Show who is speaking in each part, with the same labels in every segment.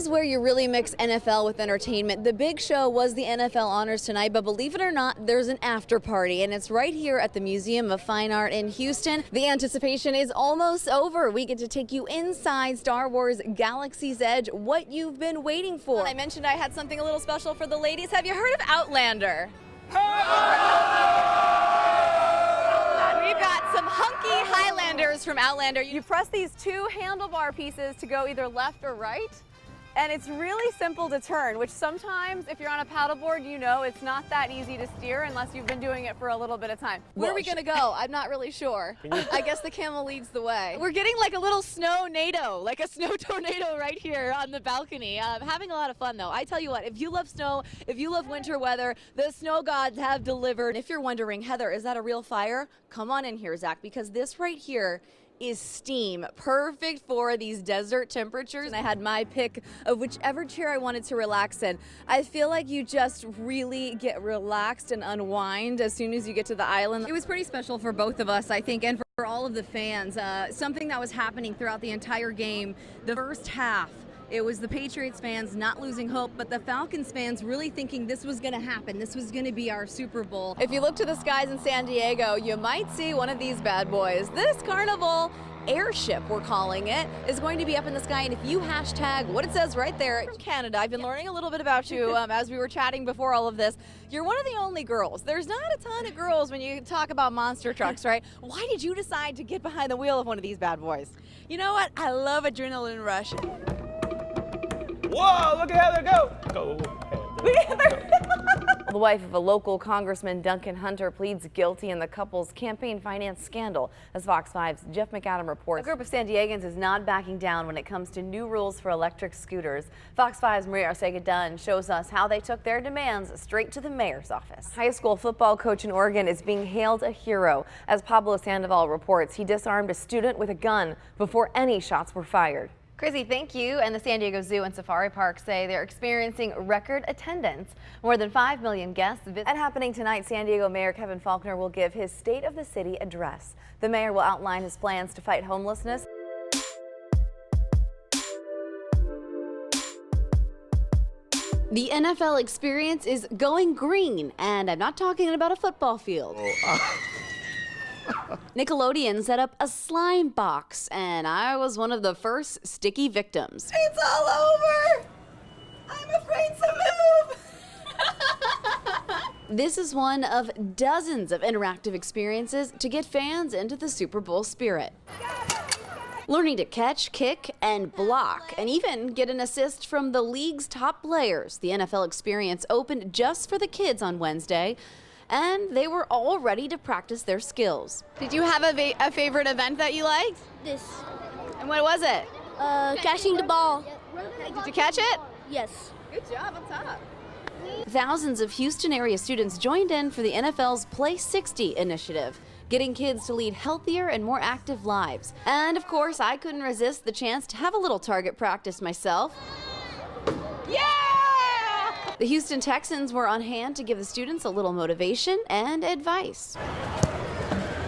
Speaker 1: is where you really mix NFL with entertainment. The big show was the NFL Honors tonight, but believe it or not, there's an after party, and it's right here at the Museum of Fine Art in Houston. The anticipation is almost over. We get to take you inside Star Wars Galaxy's Edge, what you've been waiting for. I mentioned I had something a little special for the ladies. Have you heard of Outlander? We've got some hunky Highlanders from Outlander. You press these two handlebar pieces to go either left or right, and it's really simple to turn, which sometimes if you're on a paddleboard, you know it's not that easy to steer unless you've been doing it for a little bit of time. Where are we gonna go? I'm not really sure. I guess the camel leads the way. We're getting like a little snow-nado, like a snow tornado right here on the balcony. Having a lot of fun though. I tell you what, if you love snow, if you love winter weather, the snow gods have delivered. If you're wondering, Heather, is that a real fire? Come on in here, Zach, because this right here is steam, perfect for these desert temperatures. I had my pick of whichever chair I wanted to relax in. I feel like you just really get relaxed and unwind as soon as you get to the island. It was pretty special for both of us, I think, and for all of the fans. Something that was happening throughout the entire game, the first half. It was the Patriots fans not losing hope, but the Falcons fans really thinking this was going to happen. This was going to be our Super Bowl. If you look to the skies in San Diego, you might see one of these bad boys. This Carnival airship, we're calling it, is going to be up in the sky, and if you hashtag what it says right there, from Canada, I've been learning a little bit about you as we were chatting before all of this. You're one of the only girls. There's not a ton of girls when you talk about monster trucks, right? Why did you decide to get behind the wheel of one of these bad boys?
Speaker 2: You know what? I love adrenaline rush.
Speaker 3: Whoa, look at Heather go! Go, Heather.
Speaker 1: The wife of a local congressman, Duncan Hunter, pleads guilty in the couple's campaign finance scandal. As Fox 5's Jeff McAdam reports, a group of San Diegans is not backing down when it comes to new rules for electric scooters. Fox 5's Maria Arcega-Dunn shows us how they took their demands straight to the mayor's office. High school football coach in Oregon is being hailed a hero. As Pablo Sandoval reports, he disarmed a student with a gun before any shots were fired. Chrissy, thank you. And the San Diego Zoo and Safari Park say they're experiencing record attendance. More than 5 million guests visit. And happening tonight, San Diego Mayor Kevin Faulconer will give his State of the City address. The mayor will outline his plans to fight homelessness. The NFL experience is going green, and I'm not talking about a football field. Nickelodeon set up a slime box, and I was one of the first sticky victims.
Speaker 2: It's all over! I'm afraid to move!
Speaker 1: This is one of dozens of interactive experiences to get fans into the Super Bowl spirit. Learning to catch, kick, and block, and even get an assist from the league's top players. The NFL experience opened just for the kids on Wednesday, and they were all ready to practice their skills. Did you have a favorite event that you liked?
Speaker 4: This.
Speaker 1: And what was it?
Speaker 4: Catching the ball.
Speaker 1: Did you catch it?
Speaker 4: Yes.
Speaker 1: Good job, up top. Thousands of Houston area students joined in for the NFL's Play 60 initiative, getting kids to lead healthier and more active lives. And of course, I couldn't resist the chance to have a little target practice myself. Yeah! The Houston Texans were on hand to give the students a little motivation and advice.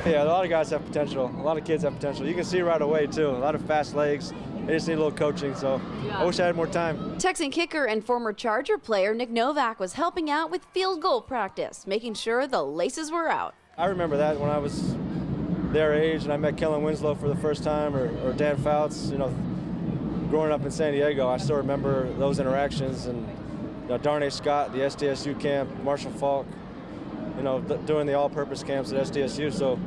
Speaker 3: Yeah, a lot of guys have potential. A lot of kids have potential. You can see right away, too. A lot of fast legs. They just need a little coaching, so I wish I had more time.
Speaker 1: Texan kicker and former Charger player Nick Novak was helping out with field goal practice, making sure the laces were out.
Speaker 3: I remember that when I was their age and I met Kellen Winslow for the first time, or Dan Fouts. You know, growing up in San Diego, I still remember those interactions. And Darnay Scott, the SDSU camp, Marshall Falk, you know, doing the all-purpose camps at SDSU, so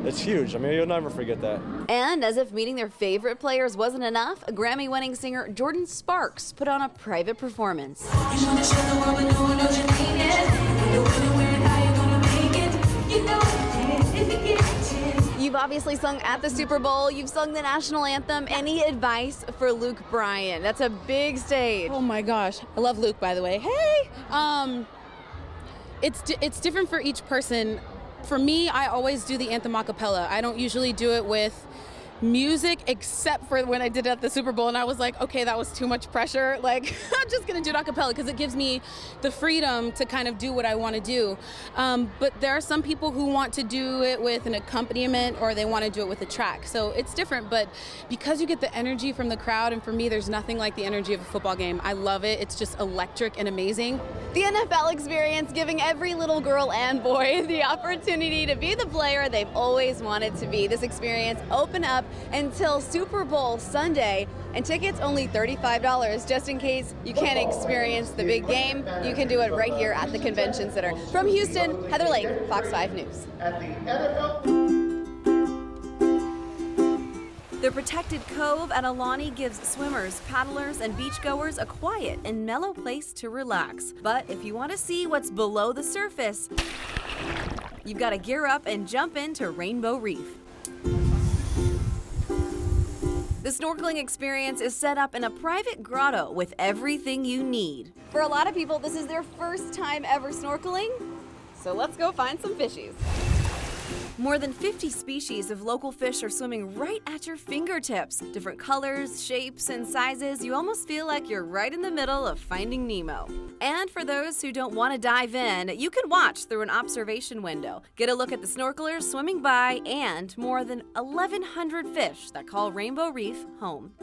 Speaker 3: it's huge. I mean, you'll never forget that.
Speaker 1: And as if meeting their favorite players wasn't enough, Grammy-winning singer Jordan Sparks put on a private performance. You've obviously sung at the Super Bowl, you've sung the national anthem. Any advice for Luke Bryan? That's a big stage.
Speaker 5: Oh my gosh, I love Luke, by the way. Hey, it's different for each person. For me, I always do the anthem a cappella. I don't usually do it with music except for when I did it at the Super Bowl, and I was like, okay, that was too much pressure. Like, I'm just gonna do it a cappella because it gives me the freedom to kind of do what I want to do. But there are some people who want to do it with an accompaniment or they want to do it with a track. So it's different, but because you get the energy from the crowd, and for me, there's nothing like the energy of a football game. I love it. It's just electric and amazing.
Speaker 1: The NFL experience giving every little girl and boy the opportunity to be the player they've always wanted to be. This experience open up until Super Bowl Sunday, and tickets only $35. Just in case you can't experience the big game, you can do it right here at the Convention Center. From Houston, Heather Lake, Fox 5 News. The protected cove at Alani gives swimmers, paddlers, and beachgoers a quiet and mellow place to relax. But if you want to see what's below the surface, you've got to gear up and jump into Rainbow Reef. The snorkeling experience is set up in a private grotto with everything you need. For a lot of people, this is their first time ever snorkeling, so let's go find some fishies. More than 50 species of local fish are swimming right at your fingertips. Different colors, shapes, and sizes, you almost feel like you're right in the middle of Finding Nemo. And for those who don't want to dive in, you can watch through an observation window. Get a look at the snorkelers swimming by and more than 1,100 fish that call Rainbow Reef home.